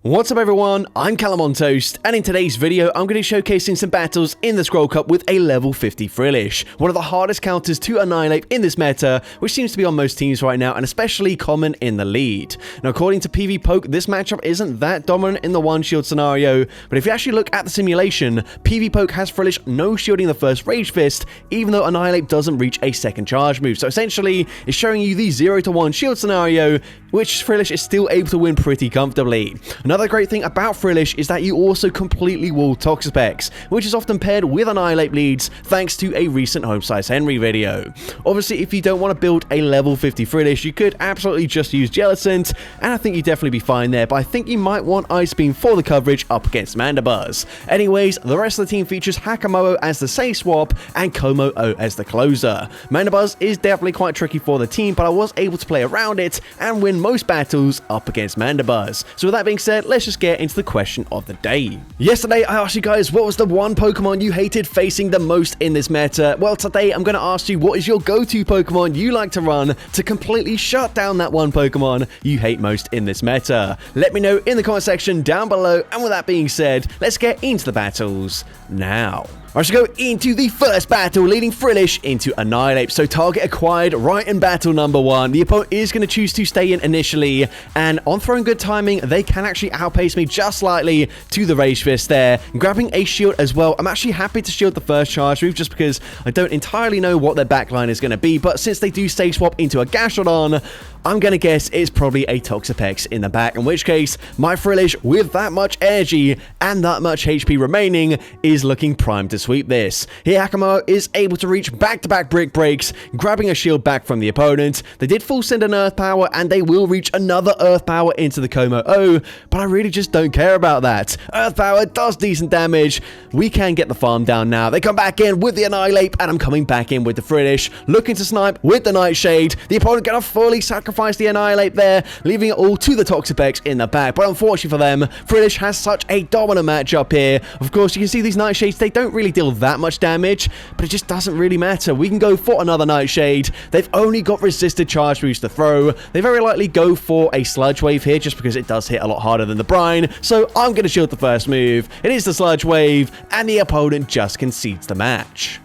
What's up everyone, I'm CallumOnToast, and in today's video I'm going to be showcasing some battles in the Scorll Cup with a level 50 Frillish, one of the hardest counters to Annihilape in this meta, which seems to be on most teams right now and especially common in the lead. Now according to PvPoke, this matchup isn't that dominant in the one shield scenario, but if you actually look at the simulation, PvPoke has Frillish no shielding the first Rage Fist, even though Annihilape doesn't reach a second charge move, so essentially it's showing you the 0 to 1 shield scenario, which Frillish is still able to win pretty comfortably. Another great thing about Frillish is that you also completely wall Toxapex, which is often paired with Annihilape leads thanks to a recent Home Size Henry video. Obviously, if you don't want to build a level 50 Frillish, you could absolutely just use Jellicent, and I think you'd definitely be fine there, but I think you might want Ice Beam for the coverage up against Mandibuzz. Anyways, the rest of the team features Hakamo as the safe swap and Como-O as the closer. Mandibuzz is definitely quite tricky for the team, but I was able to play around it and win most battles up against Mandibuzz. So with that being said, let's just get into the question of the day. Yesterday I asked you guys what was the one Pokemon you hated facing the most in this meta. Well, today I'm going to ask you what is your go-to Pokemon you like to run to completely shut down that one Pokemon you hate most in this meta. Let me know in the comment section down below, and with that being said, let's get into the battles now. I should go into the first battle, leading Frillish into Annihilape. So target acquired right in battle number 1. The opponent is going to choose to stay in initially, and on throwing good timing, they can actually outpace me just slightly to the Rage Fist there. Grabbing a shield as well. I'm actually happy to shield the first charge move just because I don't entirely know what their backline is going to be, but since they do stage swap into a Gastrodon, I'm going to guess it's probably a Toxapex in the back, in which case my Frillish with that much energy and that much HP remaining is looking primed to sweep this. Here Hakamo is able to reach back-to-back Brick Breaks, grabbing a shield back from the opponent. They did full send an Earth Power, and they will reach another Earth Power into the Como-O, but I really just don't care about that. Earth Power does decent damage. We can get the farm down now. They come back in with the Annihilape, and I'm coming back in with the Frillish, looking to snipe with the Nightshade. The opponent gonna fully sacrifice the Annihilape there, leaving it all to the Toxapex in the back, but unfortunately for them, Frillish has such a dominant matchup here. Of course, you can see these Nightshades, they don't really deal that much damage, but it just doesn't really matter. We can go for another Nightshade. They've only got resisted charge moves to throw. They very likely go for a Sludge Wave here, just because it does hit a lot harder than the Brine, so I'm going to shield the first move. It is the Sludge Wave, and the opponent just concedes the match.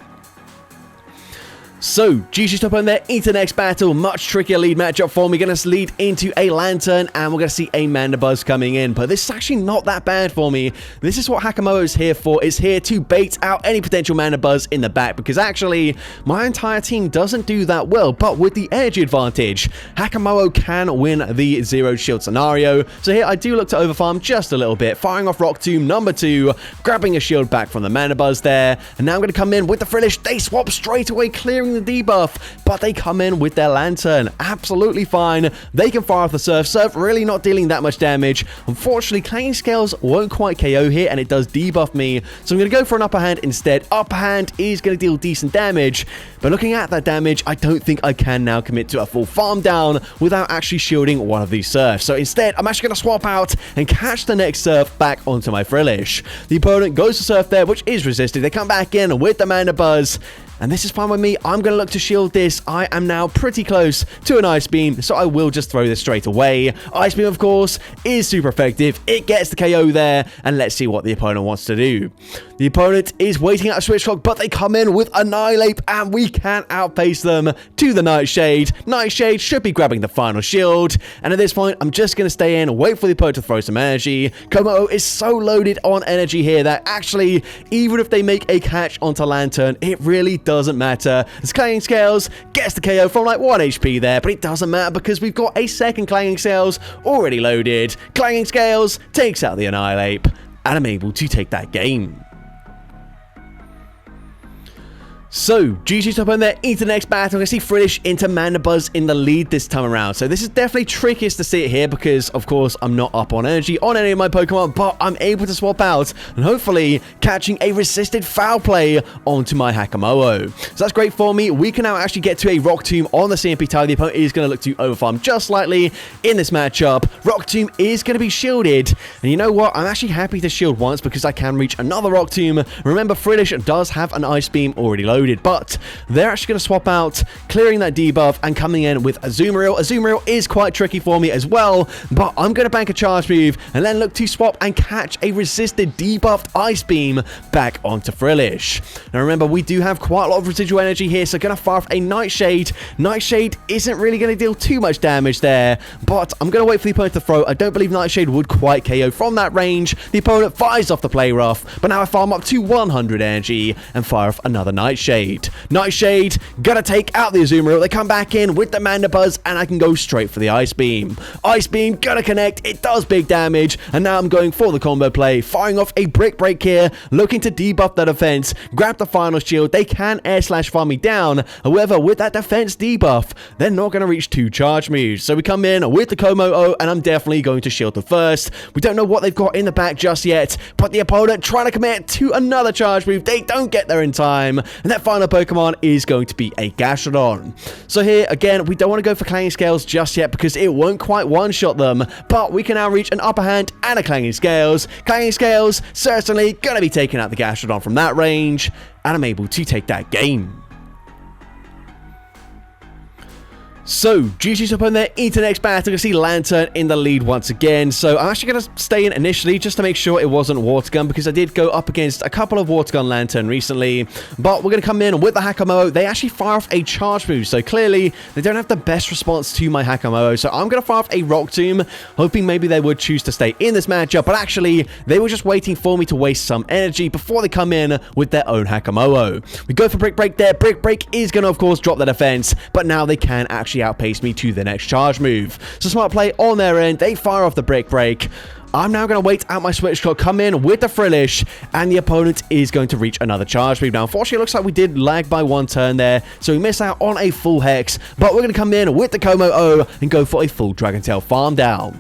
So, GG's top on there into the next battle. Much trickier lead matchup for me. Going to lead into a Lantern, and we're going to see a Mandibuzz coming in. But this is actually not that bad for me. This is what Hakamo is here for. Is here to bait out any potential Mandibuzz in the back, because actually, my entire team doesn't do that well. But with the energy advantage, Hakamo can win the zero shield scenario. So here, I do look to overfarm just a little bit. Firing off Rock Tomb number 2, grabbing a shield back from the Mandibuzz there. And now I'm going to come in with the Frillish. They swap straight away, clearing the debuff, but they come in with their Lantern. Absolutely fine. They can fire off the Surf. Surf really not dealing that much damage. Unfortunately, Clanging Scales won't quite KO here, and it does debuff me, so I'm going to go for an Upper Hand instead. Upper Hand is going to deal decent damage, but looking at that damage, I don't think I can now commit to a full farm down without actually shielding one of these Surfs. So instead, I'm actually going to swap out and catch the next Surf back onto my Frillish. The opponent goes to Surf there, which is resisted. They come back in with the Mandibuzz, and this is fine with me. I'm going to look to shield this. I am now pretty close to an Ice Beam, so I will just throw this straight away. Ice Beam, of course, is super effective. It gets the KO there, and let's see what the opponent wants to do. The opponent is waiting out a Switch Clock, but they come in with Annihilape, and we can outpace them to the Nightshade. Nightshade should be grabbing the final shield, and at this point, I'm just going to stay in, wait for the opponent to throw some energy. Como-O is so loaded on energy here that actually, even if they make a catch onto Lantern, it really doesn't matter. As Clanging Scales gets the KO from like 1 HP there, but it doesn't matter because we've got a second Clanging Scales already loaded. Clanging Scales takes out the Annihilape, and I'm able to take that game. So, GG's top on there into the next battle. I see Frillish into Mandibuzz in the lead this time around. So this is definitely trickiest to see it here because, of course, I'm not up on energy on any of my Pokemon, but I'm able to swap out and hopefully catching a resisted Foul Play onto my Hakamo. So that's great for me. We can now actually get to a Rock Tomb on the CMP tile. The opponent is going to look to overfarm just slightly in this matchup. Rock Tomb is going to be shielded. And you know what? I'm actually happy to shield once because I can reach another Rock Tomb. Remember, Frillish does have an Ice Beam already loaded. loaded, but they're actually going to swap out, clearing that debuff and coming in with Azumarill. Azumarill is quite tricky for me as well, but I'm going to bank a charge move and then look to swap and catch a resisted debuffed Ice Beam back onto Frillish. Now remember, we do have quite a lot of residual energy here, so going to fire off a Nightshade. Nightshade isn't really going to deal too much damage there, but I'm going to wait for the opponent to throw. I don't believe Nightshade would quite KO from that range. The opponent fires off the Play Rough, but now I farm up to 100 energy and fire off another Nightshade. Nightshade gonna take out the Azumarill. They come back in with the Mandibuzz, and I can go straight for the Ice Beam. Ice Beam gonna connect. It does big damage, and now I'm going for the combo play, firing off a Brick Break here, looking to debuff the defense, grab the final shield. They can air slash farm me down. However, with that defense debuff, they're not gonna reach 2 charge moves. So we come in with the Komo-O, and I'm definitely going to shield the first. We don't know what they've got in the back just yet, but the opponent trying to commit to another charge move. They don't get there in time, and that final Pokemon is going to be a Gastrodon. So here, again, we don't want to go for Clanging Scales just yet because it won't quite one-shot them, but we can now reach an Upper Hand and a Clanging Scales. Clanging Scales certainly going to be taking out the Gastrodon from that range, and I'm able to take that game. So, GG's up on there into the next battle. You can see Lantern in the lead once again. So, I'm actually going to stay in initially just to make sure it wasn't Water Gun, because I did go up against a couple of Water Gun Lantern recently. But we're going to come in with the Hakamo. They actually fire off a charge move, so clearly they don't have the best response to my Hakamo. So, I'm going to fire off a Rock Tomb, hoping maybe they would choose to stay in this matchup. But actually, they were just waiting for me to waste some energy before they come in with their own Hakamo. We go for Brick Break there. Brick Break is going to, of course, drop the defense, but now they can actually outpace me to the next charge move. So smart play on their end. They fire off the Brick Break. I'm now going to wait out my switch clock, come in with the Frillish, and the opponent is going to reach another charge move. Now, unfortunately, it looks like we did lag by 1 turn there, so we miss out on a full Hex, but we're going to come in with the Komo-O and go for a full Dragon Tail farm down.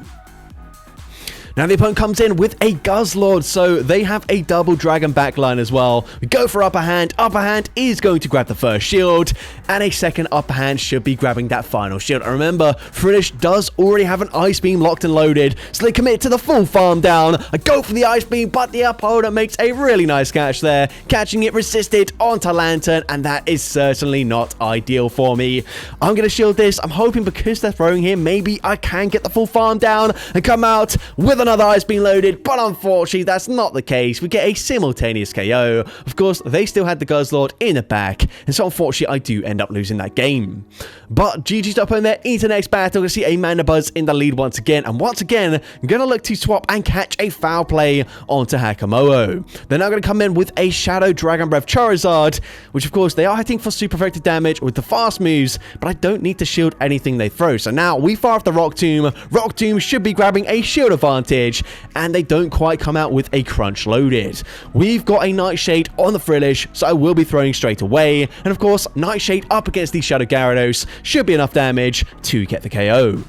Now the opponent comes in with a Guzzlord, so they have a double dragon backline as well. We go for Upper Hand. Upper Hand is going to grab the first shield, and a second Upper Hand should be grabbing that final shield. And remember, Frillish does already have an Ice Beam locked and loaded, so they commit to the full farm down. I go for the Ice Beam, but the opponent makes a really nice catch there, catching it resisted onto Lantern, and that is certainly not ideal for me. I'm going to shield this. I'm hoping because they're throwing here, maybe I can get the full farm down and come out with another Ice Beam loaded, but unfortunately that's not the case. We get a simultaneous KO. Of course, they still had the Guzzlord in the back, and so unfortunately I do end up losing that game. But GG's up on there into the next battle. We see a Mandibuzz in the lead once again, and once again I'm going to look to swap and catch a foul play onto Hakamo. They're now going to come in with a Shadow Dragon Breath Charizard, which of course they are hitting for super effective damage with the fast moves, but I don't need to shield anything they throw. So now we fire off the Rock Tomb. Rock Tomb should be grabbing a shield advantage, and they don't quite come out with a crunch loaded. We've got a Nightshade on the Frillish, so I will be throwing straight away, and of course Nightshade up against the Shadow Gyarados should be enough damage to get the KO.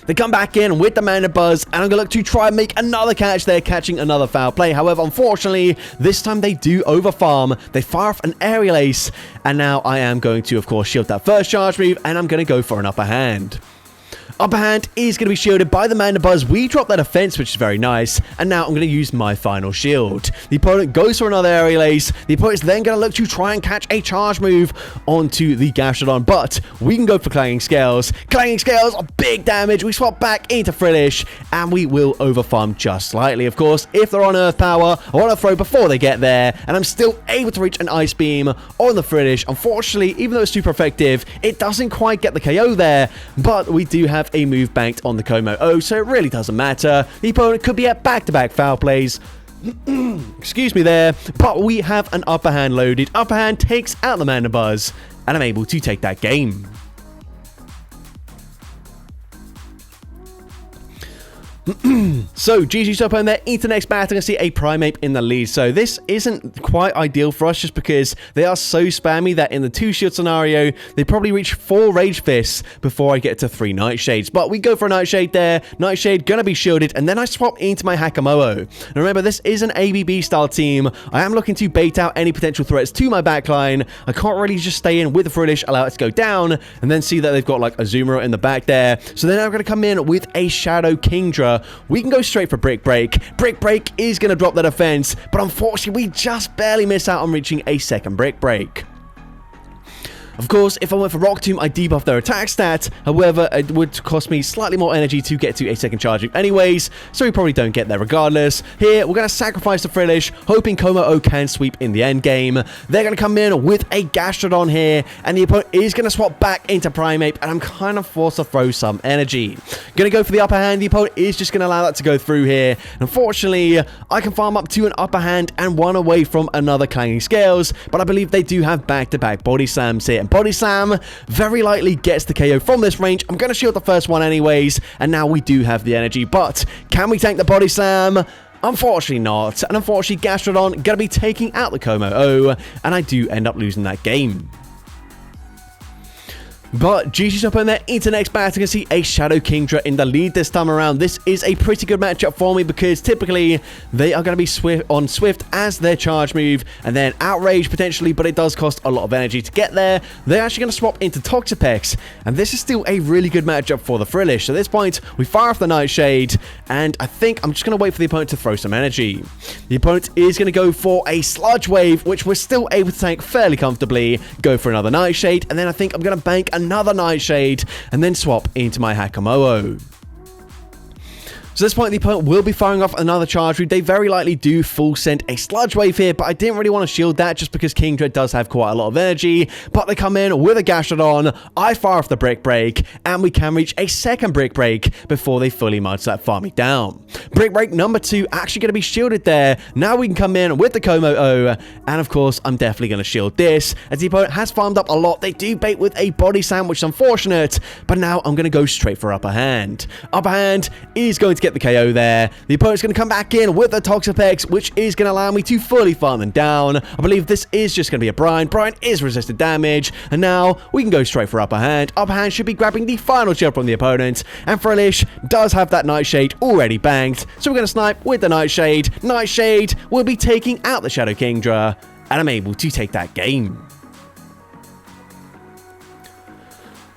They come back in with the Mandibuzz, and I'm going to look to try and make another catch there, catching another foul play. However, unfortunately, this time they do overfarm. They fire off an Aerial Ace, and now I am going to, of course, shield that first charge move, and I'm going to go for an Upper Hand. Upper Hand is going to be shielded by the Mandibuzz. We drop that defense, which is very nice. And now I'm going to use my final shield. The opponent goes for another Aerial Ace. The opponent's then going to look to try and catch a charge move onto the Gastrodon. But we can go for Clanging Scales. Clanging Scales are big damage. We swap back into Frillish, and we will overfarm just slightly. Of course, if they're on Earth Power, I want to throw before they get there. And I'm still able to reach an Ice Beam on the Frillish. Unfortunately, even though it's super effective, it doesn't quite get the KO there. But we do have a move banked on the Komo-O, so it really doesn't matter. The opponent could be at back-to-back foul plays. Excuse me there, but we have an Upper Hand loaded. Upper Hand takes out the Mandibuzz, and I'm able to take that game. So, GG's up on there into the next battle. I see a Primeape in the lead. So, this isn't quite ideal for us just because they are so spammy that in the 2-shield scenario, they probably reach 4 Rage Fists before I get to 3 Nightshades. But we go for a Nightshade there. Nightshade gonna be shielded, and then I swap into my Hakamo. And remember, this is an ABB style team. I am looking to bait out any potential threats to my backline. I can't really just stay in with the Frillish, allow it to go down, and then see that they've got like a Azumarill in the back there. So they're now gonna come in with a Shadow Kingdra, Kingdra, we can go straight for Brick Break. Brick Break is going to drop the defense, but unfortunately, we just barely miss out on reaching a second Brick Break. Of course, if I went for Rock Tomb, I'd debuff their attack stat. However, it would cost me slightly more energy to get to a second charge move anyways, so we probably don't get there regardless. Here, we're going to sacrifice the Frillish, hoping Como can sweep in the end game. They're going to come in with a Gastrodon here, and the opponent is going to swap back into Primeape, and I'm kind of forced to throw some energy. Going to go for the upper hand. The opponent is just going to allow that to go through here. Unfortunately, I can farm up to an upper hand and one away from another Clanging Scales, but I believe they do have back-to-back Body Slams here. Body Slam very likely gets the KO from this range. I'm going to shield the first one anyways, and now we do have the energy, but can we tank the Body Slam? Unfortunately not, and unfortunately Gastrodon going to be taking out the Como, and I do end up losing that game. But GG's up in there into next battle. You can see a Shadow Kingdra in the lead this time around. This is a pretty good matchup for me because typically they are going to be Swift as their charge move and then Outrage potentially, but it does cost a lot of energy to get there. They're actually going to swap into Toxapex, and this is still a really good matchup for the Frillish. So at this point, we fire off the Nightshade, and I think I'm just going to wait for the opponent to throw some energy. The opponent is going to go for a Sludge Wave, which we're still able to tank fairly comfortably, go for another Nightshade, and then I think I'm going to bank another Nightshade, and then swap into my Hakamoa. So at this point, the opponent will be firing off another charge move. They very likely do full send a Sludge Wave here, but I didn't really want to shield that just because Kingdra does have quite a lot of energy. But they come in with a Gastrodon, I fire off the Brick Break, and we can reach a second Brick Break before they fully much that farming down. Brick Break number 2 actually going to be shielded there. Now we can come in with the Como, and of course, I'm definitely going to shield this, as the opponent has farmed up a lot. They do bait with a Body Slam, which is unfortunate, but now I'm going to go straight for Upper Hand. Upper Hand is going to get the KO there. The opponent's going to come back in with the Toxapex, which is going to allow me to fully farm them down. I believe this is just going to be a Brine. Brine is resisted damage, and now we can go straight for Upper Hand. Upper Hand should be grabbing the final shield from the opponent, and Frillish does have that Nightshade already banked, so we're going to snipe with the Nightshade. Nightshade will be taking out the Shadow Kingdra, and I'm able to take that game.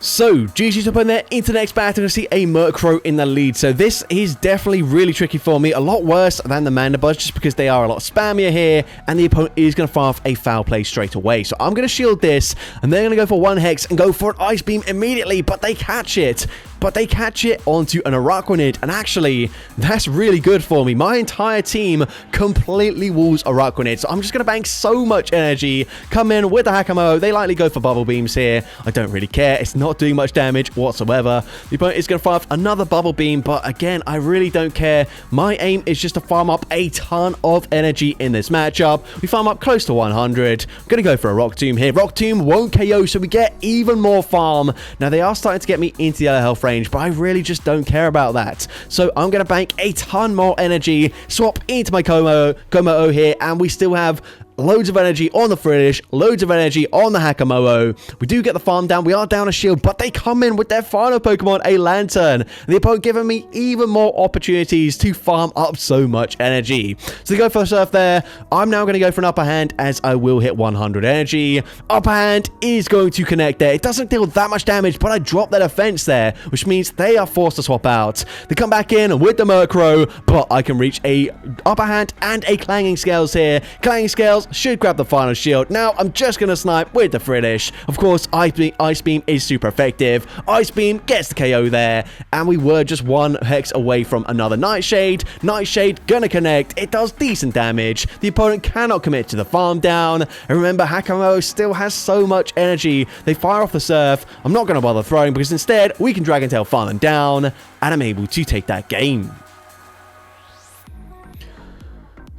So, GG's up in there into the next battle to see a Murkrow in the lead. So this is definitely really tricky for me. A lot worse than the Mandibuzz just because they are a lot spammier here. And the opponent is going to fire off a Foul Play straight away. So I'm going to shield this. And they're going to go for one Hex and go for an Ice Beam immediately. But they catch it. But they catch it onto an Araquanid. And actually, that's really good for me. My entire team completely walls Araquanid. So I'm just going to bank so much energy. Come in with the Hakamoa. They likely go for Bubble Beams here. I don't really care. It's not doing much damage whatsoever. The opponent is going to fire off another Bubble Beam, but again, I really don't care. My aim is just to farm up a ton of energy in this matchup. We farm up close to 100. I'm going to go for a Rock Tomb here. Rock Tomb won't KO, so we get even more farm. Now, they are starting to get me into the yellow health range, but I really just don't care about that. So I'm going to bank a ton more energy, swap into my Como here, and we still have loads of energy on the Frillish, loads of energy on the Hakamoa. We do get the farm down. We are down a shield, but they come in with their final Pokemon, a Lantern. The opponent giving me even more opportunities to farm up so much energy. So they go for the Surf there. I'm now going to go for an Upper Hand as I will hit 100 energy. Upper Hand is going to connect there. It doesn't deal that much damage, but I drop their defense there, which means they are forced to swap out. They come back in with the Murkrow, but I can reach a Upper Hand and a Clanging Scales here. Clanging Scales should grab the final shield. Now, I'm just going to snipe with the Frillish. Of course, Ice Beam is super effective. Ice Beam gets the KO there, and we were just one Hex away from another Nightshade. Nightshade gonna connect. It does decent damage. The opponent cannot commit to the farm down. And remember, Hakamoa still has so much energy. They fire off the Surf. I'm not going to bother throwing because instead, we can Dragon Tail farm them down, and I'm able to take that game.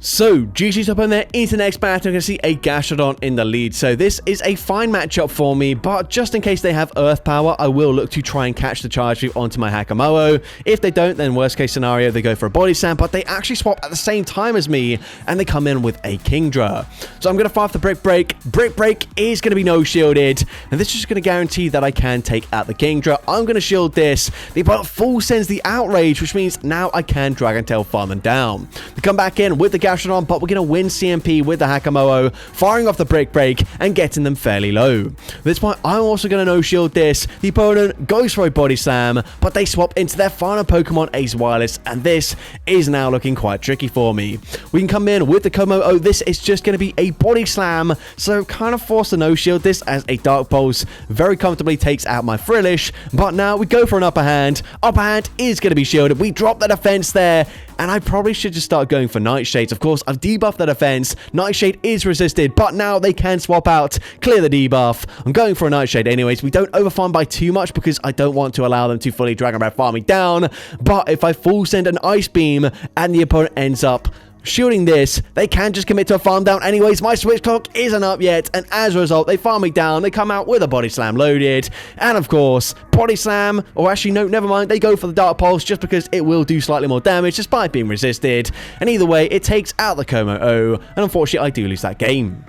So, GG's up in there into the next battle. I'm going to see a Gastrodon in the lead. So, this is a fine matchup for me, but just in case they have Earth Power, I will look to try and catch the charge move onto my Hakamoa. If they don't, then worst case scenario, they go for a Body Slam, but they actually swap at the same time as me, and they come in with a Kingdra. So, I'm going to fire off the Brick Break. Brick Break is going to be no-shielded, and this is just going to guarantee that I can take out the Kingdra. I'm going to shield this. The opponent full sends the Outrage, which means now I can Dragon Tail farm them down. They come back in with the Gastrodon, but we're going to win CMP with the Hakamoa, firing off the Brick Break and getting them fairly low. At this point, I'm also going to no-shield this. The opponent goes for a Body Slam, but they swap into their final Pokemon, Ace Wireless, and this is now looking quite tricky for me. We can come in with the Komo-O. This is just going to be a Body Slam, so kind of forced to no-shield this as a Dark Pulse very comfortably takes out my Frillish, but now we go for an Upper Hand. Upper Hand is going to be shielded. We drop the defense there, and I probably should just start going for Nightshades. Of course, I've debuffed the defense. Nightshade is resisted, but now they can swap out, clear the debuff. I'm going for a Nightshade anyways. We don't overfarm by too much because I don't want to allow them to fully Dragon Breath farm me down, but if I full send an Ice Beam and the opponent ends up shielding this, they can just commit to a farm down anyways. My switch clock isn't up yet, and as a result, they farm me down. They come out with a Body Slam loaded, and of course, Body Slam, or actually, no, never mind. They go for the Dark Pulse just because it will do slightly more damage despite being resisted, and either way, it takes out the Komo-O, and unfortunately, I do lose that game.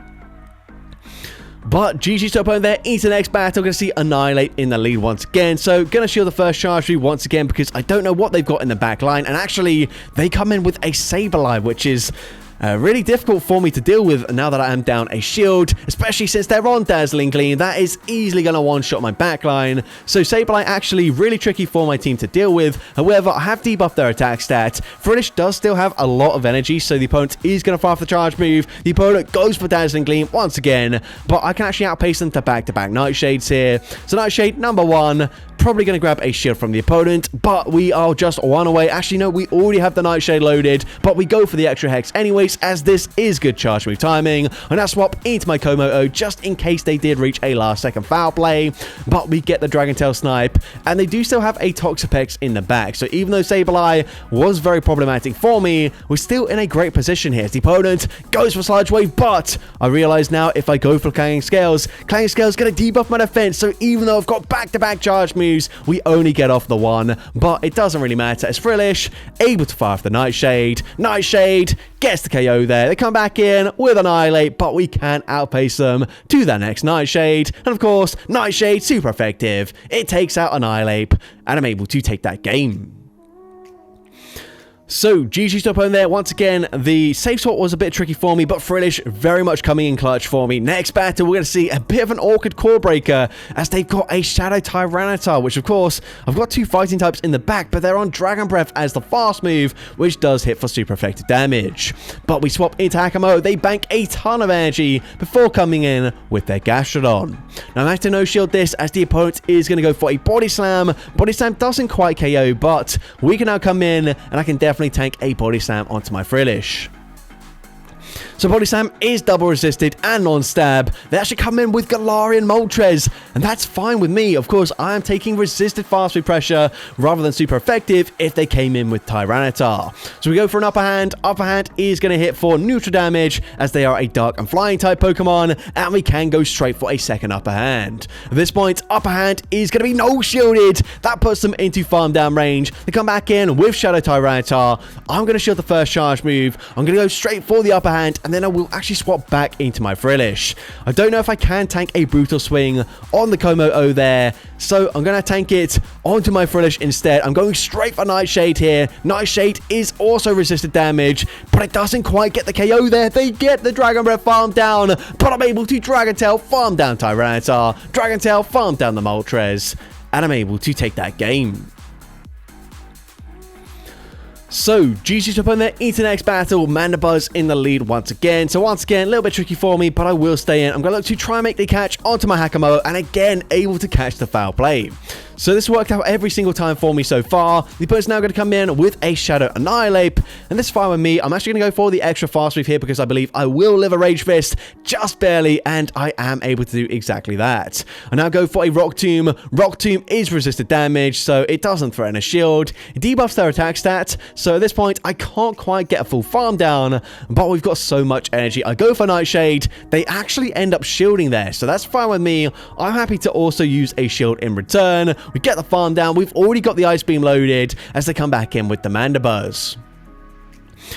But GG's to opponent there into the next battle. Going to see Annihilape in the lead once again. So going to shield the first charge through once again because I don't know what they've got in the back line. And actually, they come in with a Sableye, which is really difficult for me to deal with now that I am down a shield, especially since they're on Dazzling Gleam. That is easily going to one-shot my backline. So Sableye actually really tricky for my team to deal with. However, I have debuffed their attack stat. Frillish does still have a lot of energy, so the opponent is going to fire for the charge move. The opponent goes for Dazzling Gleam once again, but I can actually outpace them to back-to-back Nightshades here. So Nightshade number one, probably going to grab a shield from the opponent, but we are just one away. Actually, no, we already have the Nightshade loaded, but we go for the extra Hex anyways, as this is good charge move timing. And I swap into my Komo-O just in case they did reach a last-second foul play, but we get the Dragon Tail snipe, and they do still have a Toxapex in the back. So even though Sableye was very problematic for me, we're still in a great position here. As the opponent goes for Sludge Wave, but I realize now if I go for Clanging Scales is going to debuff my defense. So even though I've got back-to-back charge moves, we only get off the one, but it doesn't really matter as Frillish able to fire off the Nightshade. Nightshade gets the KO there. They come back in with Annihilape, but we can outpace them to their next Nightshade. And of course, Nightshade super effective. It takes out Annihilape, and I'm able to take that game. So, GG's to opponent there. Once again, the safe swap was a bit tricky for me, but Frillish very much coming in clutch for me. Next battle, we're going to see a bit of an awkward core breaker as they've got a Shadow Tyranitar, which of course, I've got two fighting types in the back, but they're on Dragon Breath as the fast move, which does hit for super effective damage. But we swap into Hakamoa. They bank a ton of energy before coming in with their Gastrodon. Now, I have to no-shield this as the opponent is going to go for a Body Slam. Body Slam doesn't quite KO, but we can now come in, and I can definitely tank a Body Slam onto my Frillish. So Body Slam is double resisted and non-stab. They actually come in with Galarian Moltres, and that's fine with me. Of course, I am taking resisted fast move pressure rather than super effective if they came in with Tyranitar. So we go for an Upper Hand. Upper Hand is going to hit for neutral damage as they are a Dark and Flying type Pokemon, and we can go straight for a second Upper Hand. At this point, Upper Hand is going to be no-shielded. That puts them into farm down range. They come back in with Shadow Tyranitar. I'm going to shield the first charge move. I'm going to go straight for the Upper Hand, and then I will actually swap back into my Frillish. I don't know if I can tank a Brutal Swing on the Komo-O there, so I'm going to tank it onto my Frillish instead. I'm going straight for Nightshade here. Nightshade is also resisted damage, but it doesn't quite get the KO there. They get the Dragon Breath farm down, but I'm able to Dragon Tail farm down Tyranitar, Dragon Tail farm down the Moltres, and I'm able to take that game. So, GG's to opponent there into the next battle. Mandibuzz in the lead once again. So once again, a little bit tricky for me, but I will stay in. I'm going to look to try and make the catch onto my Hakamoa, and again, able to catch the foul play. So this worked out every single time for me so far. The opponent's now going to come in with a Shadow Annihilape, and this is fine with me. I'm actually going to go for the extra fast move here because I believe I will live a Rage Fist just barely, and I am able to do exactly that. I now go for a Rock Tomb. Rock Tomb is resisted damage, so it doesn't threaten a shield. It debuffs their attack stat, so at this point, I can't quite get a full farm down, but we've got so much energy. I go for Nightshade. They actually end up shielding there, so that's fine with me. I'm happy to also use a shield in return. We get the farm down. We've already got the Ice Beam loaded as they come back in with the Mandibuzz.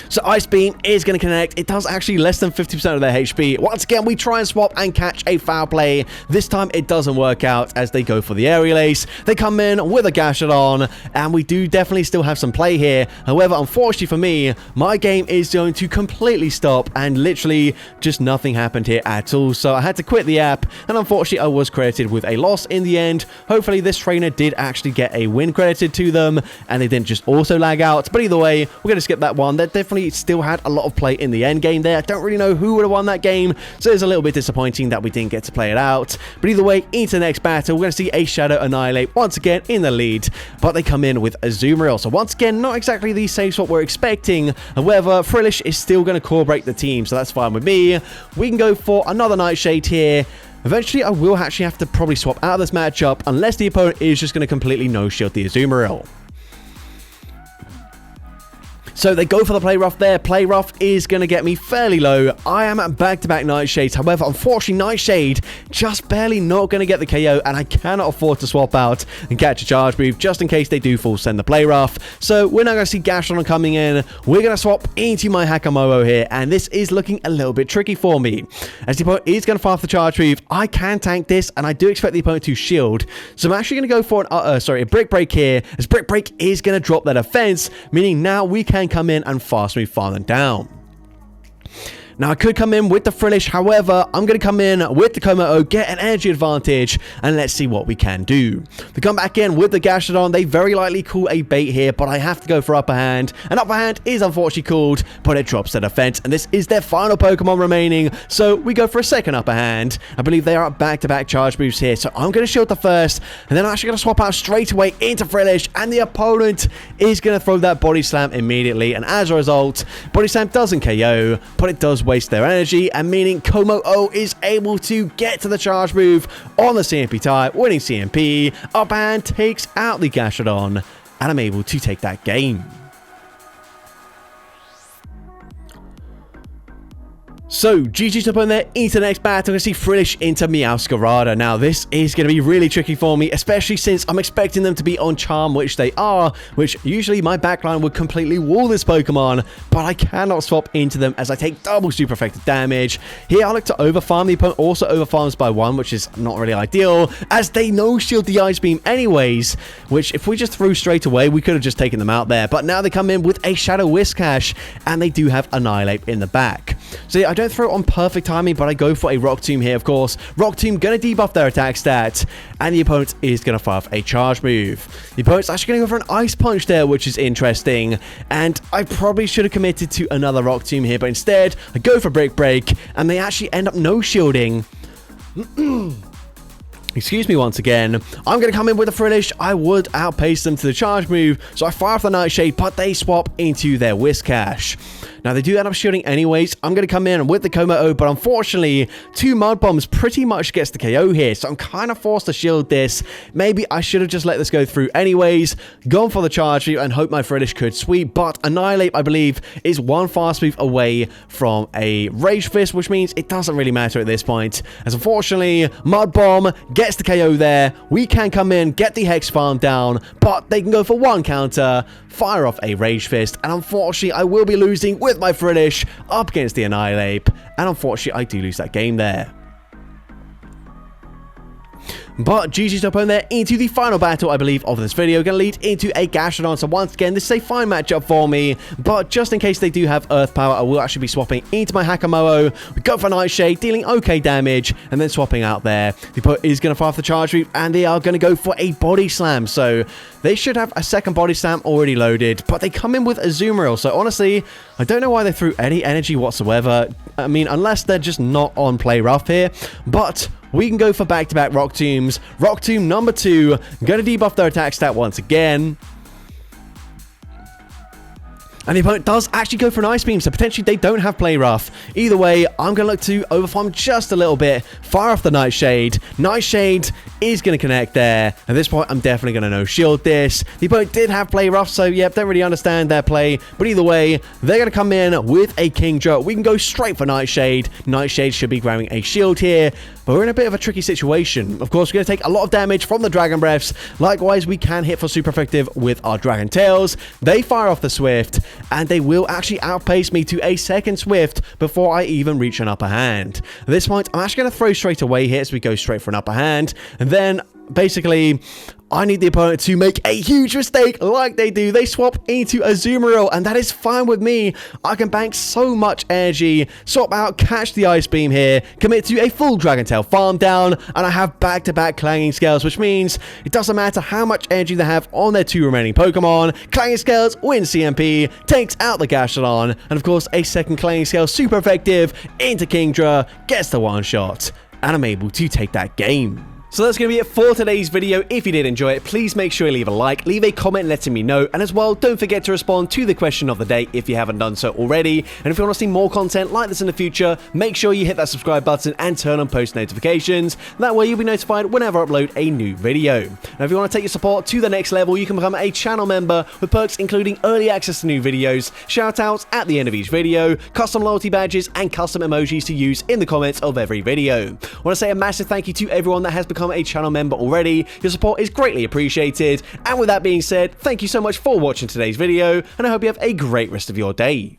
So Ice Beam is going to connect. It does actually less than 50% of their HP. Once again, we try and swap and catch a foul play. This time it doesn't work out as they go for the aerial ace. They come in with a Gastrodon, and we do definitely still have some play here. However, unfortunately for me, my game is going to completely stop, and literally just nothing happened here at all. So I had to quit the app, and unfortunately I was credited with a loss in the end. Hopefully this trainer did actually get a win credited to them, and they didn't just also lag out. But either way, we're going to skip that one. They definitely still had a lot of play in the end game there. I don't really know who would have won that game, so it's a little bit disappointing that we didn't get to play it out. But either way, into the next battle, we're going to see a Shadow Annihilape once again in the lead, but they come in with a Azumarill. So once again, not exactly the safe swap we're expecting. However, Frillish is still going to core break the team, so that's fine with me. We can go for another Nightshade here. Eventually, I will actually have to probably swap out of this matchup unless the opponent is just going to completely no-shield the Azumarill. So they go for the Play Rough there. Play Rough is going to get me fairly low. I am at back-to-back Nightshades. However, unfortunately, Nightshade just barely not going to get the KO, and I cannot afford to swap out and catch a charge move just in case they do full send the Play Rough. So we're not going to see Gastrodon coming in. We're going to swap into my Hakamomo here, and this is looking a little bit tricky for me. As the opponent is going to fire off the charge move, I can tank this, and I do expect the opponent to shield. So I'm actually going to go for a Brick Break here, as Brick Break is going to drop their defense, meaning now we can come in and fast move farther down. Now, I could come in with the Frillish, however, I'm going to come in with the Komodo, get an energy advantage, and let's see what we can do. They come back in with the Gastrodon. They very likely call a bait here, but I have to go for Upper Hand. An Upper Hand is unfortunately called, but it drops their defense, and this is their final Pokemon remaining, so we go for a second Upper Hand. I believe they are back-to-back charge moves here, so I'm going to shield the first, and then I'm actually going to swap out straight away into Frillish, and the opponent is going to throw that Body Slam immediately, and as a result, Body Slam doesn't KO, but it does waste their energy, and meaning Komo-O is able to get to the charge move on the CMP type, winning CMP. Up and takes out the Gastrodon, and I'm able to take that game. So, GG's up on there into the next battle. I'm going to see Frillish into Meowscarada. Now, this is going to be really tricky for me, especially since I'm expecting them to be on Charm, which they are, which usually my backline would completely wall this Pokemon, but I cannot swap into them as I take double super effective damage. Here, I look to overfarm. The opponent also overfarms by 1, which is not really ideal, as they no-shield the Ice Beam anyways, which if we just threw straight away, we could have just taken them out there. But now they come in with a Shadow Whiscash, and they do have Annihilape in the back. So yeah, I don't throw it on perfect timing, but I go for a Rock Tomb here, of course. Rock Tomb going to debuff their attack stat, and the opponent is going to fire off a charge move. The opponent's actually going to go for an Ice Punch there, which is interesting, and I probably should have committed to another Rock Tomb here, but instead, I go for Brick Break, and they actually end up no-shielding. Excuse me once again. I'm going to come in with a Frillish. I would outpace them to the charge move, so I fire off the Nightshade, but they swap into their Whiscash. Now, they do end up shooting anyways. I'm going to come in with the Komo-O, but unfortunately, 2 Mud Bombs pretty much gets the KO here, so I'm kind of forced to shield this. Maybe I should have just let this go through anyways, gone for the charge move, and hope my Frillish could sweep, but Annihilape, I believe, is 1 fast move away from a Rage Fist, which means it doesn't really matter at this point, as unfortunately, Mud Bomb gets the KO there. We can come in, get the Hex Farm down, but they can go for 1 counter, fire off a Rage Fist, and unfortunately, I will be losing with my Frillish up against the Annihilape, and unfortunately, I do lose that game there. But GG's up on there into the final battle, I believe, of this video. Going to lead into a Gastrodon. So once again, this is a fine matchup for me. But just in case they do have Earth Power, I will actually be swapping into my Hakamomo. We go for Nightshade, dealing okay damage, and then swapping out there. The opponent is going to fire off the charge route, and they are going to go for a Body Slam. So they should have a second Body Slam already loaded, but they come in with a Azumarill. So honestly, I don't know why they threw any energy whatsoever. I mean, unless they're just not on Play Rough here. But we can go for back-to-back Rock Tombs. Rock Tomb number 2. Going to debuff their attack stat once again. And the opponent does actually go for an Ice Beam, so potentially they don't have Play Rough. Either way, I'm going to look to overfarm just a little bit. Fire off the Nightshade. Nightshade is going to connect there. At this point, I'm definitely going to no-shield this. The opponent did have Play Rough, so yeah, don't really understand their play. But either way, they're going to come in with a Kingdra. We can go straight for Nightshade. Nightshade should be grabbing a shield here. But we're in a bit of a tricky situation. Of course, we're going to take a lot of damage from the Dragon Breaths. Likewise, we can hit for super effective with our Dragon Tails. They fire off the Swift. and they will actually outpace me to a second Swift before I even reach an upper hand. At this point, I'm actually going to throw straight away here, so we go straight for an upper hand, and then basically I need the opponent to make a huge mistake like they do. They swap into a Azumarill, and that is fine with me. I can bank so much energy, swap out, catch the Ice Beam here, commit to a full Dragon Tail farm down, and I have back-to-back Clanging Scales, which means it doesn't matter how much energy they have on their 2 remaining Pokemon. Clanging Scales wins CMP, takes out the Gastrodon, and of course a second Clanging Scale, super effective, into Kingdra, gets the one-shot, and I'm able to take that game. So that's going to be it for today's video. If you did enjoy it, please make sure you leave a like, leave a comment letting me know, and as well, don't forget to respond to the question of the day if you haven't done so already. And if you want to see more content like this in the future, make sure you hit that subscribe button and turn on post notifications. That way you'll be notified whenever I upload a new video. Now if you want to take your support to the next level, you can become a channel member with perks including early access to new videos, shoutouts at the end of each video, custom loyalty badges, and custom emojis to use in the comments of every video. I want to say a massive thank you to everyone that has become a channel member already. Your support is greatly appreciated. And with that being said, thank you so much for watching today's video, and I hope you have a great rest of your day.